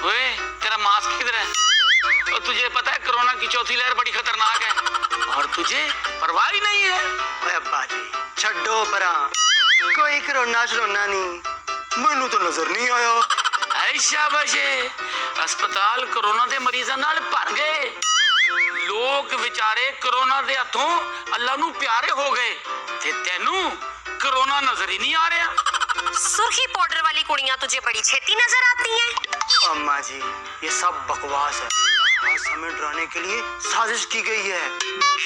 ओए तेरा मास्क किधर है? और तुझे पता है कोरोना की चौथी लहर बड़ी खतरनाक है और तुझे परवाह ही नहीं है। ओए अब्बा जी छड्डो परा, कोई कोरोना शरोना नहीं, मैनू तो नजर नहीं आया। ऐ शाबाश, अस्पताल कोरोना के मरीजों नाल भर गए। लोग विचारे कोरोना के हथों अल्लाह नू प्यारे हो गए ते तेनू कोरोना नजर ही नहीं आ रहा। सुर्खी पाउडर वाली कुड़ियां तुझे बड़ी छेती नजर आती हैं। अम्मा जी ये सब बकवास है, बस हमें डराने के लिए साजिश की गई है।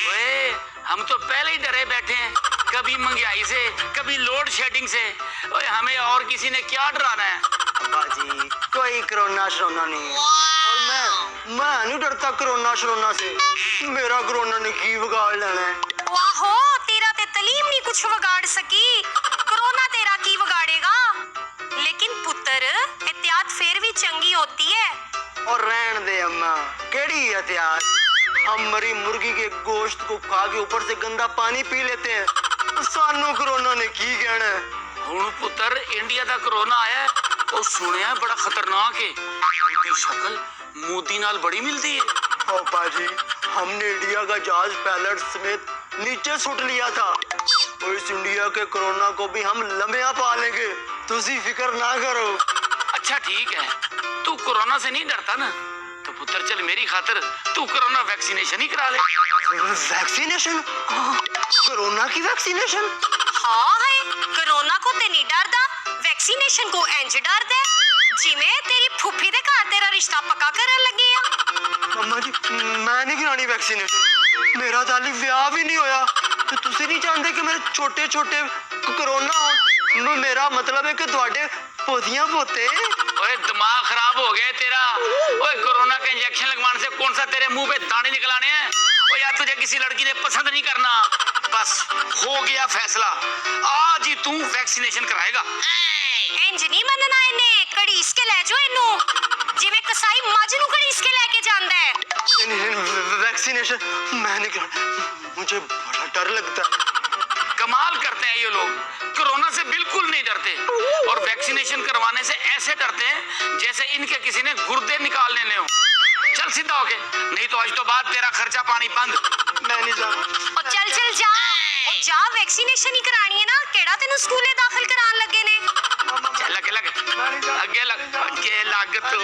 ओए हम तो पहले ही डरे बैठे हैं, कभी महंगाई से कभी लोड शेडिंग से। ओए हमें और किसी ने क्या डराना है? अब्बा जी कोई कोरोना शरोना नहीं है, और मैं नहीं डरता कोरोना शरोना से। मेरा कोरोना ने की बिगाड़ लेना है। वाहो तेरा ते तलीम नहीं कुछ बिगाड़ सकी, कोरोना तेरा की बिगाड़ेगा। लेकिन पुत्र एहतियात फिर भी चंगी होती है। और रहन दे अम्मा, केड़ी एहतियात? हम मरी मुर्गी के गोश्त को खा के ऊपर से गंदा पानी पी लेते हैं, सानू कोरोना ने की कहना है। हुण पुत्र इंडिया का कोरोना आया और सुनिया बड़ा खतरनाक है। उसकी शक्ल मोदी नाल बड़ी मिलती है। अब्बा जी हमने इंडिया का जहाज पायलट समेत नीचे सुट लिया था, और इस इंडिया के कोरोना को भी हम लम्बिया पा लेंगे, तुसी फिक्र ना करो। अच्छा ठीक है, तू कोरोना से नहीं डरता ना, तो पुत्र चल मेरी खातिर तू कोरोना वैक्सीनेशन ही करा ले। वैक्सीनेशन? कोरोना की वैक्सीनेशन? हाँ है, कोरोना को ते नहीं डरदा, वैक्सीनेशन को इंज डरदा है जिवें तेरी फुफी दे घर तेरा रिश्ता पक्का करन लगे आ। अम्मा जी मैं नहीं करानी वैक्सीनेशन, मेरा तो हाले विआह भी नहीं होया, तो तुसी नहीं जानते कि मेरे छोटे छोटे कोरोना हो? मेरा मतलब है कि तुहाडे पोतियां पोते। ओए दिमाग खराब हो गया तेरा। ओए कोरोना का इंजेक्शन लगवाने से कौन सा तेरे मुंह पे दाने निकलाने हैं? ओ यार तुझे किसी लड़की ने पसंद नहीं करना, बस हो गया फैसला, आज ही तू वैक्सीनेशन कराएगा। इंज नहीं मनना इन्हें, कड़ीस के ले जाओ इन्नू जिवें कसाई मज नू कड़ीस के लेके जांदा है। वैक्सीनेशन मैं नहीं कराना, मुझे बड़ा डर लगता है। कमाल करते हैं ये लोग, कोरोना से बिल्कुल नहीं डरते और वैक्सीनेशन करवाने से ऐसे डरते हैं जैसे इनके किसी ने गुर्दे निकाल लेने हो। चल सीधा हो गए, नहीं तो आज तो बाद तेरा खर्चा पानी बंद। मैं नहीं जाना। और चल चल जा, और जा वैक्सीनेशन ही करानी है ना, केड़ा तेनू स्कूले दाखिल करान लगे ने। चल लगे लगे, आगे लग तू।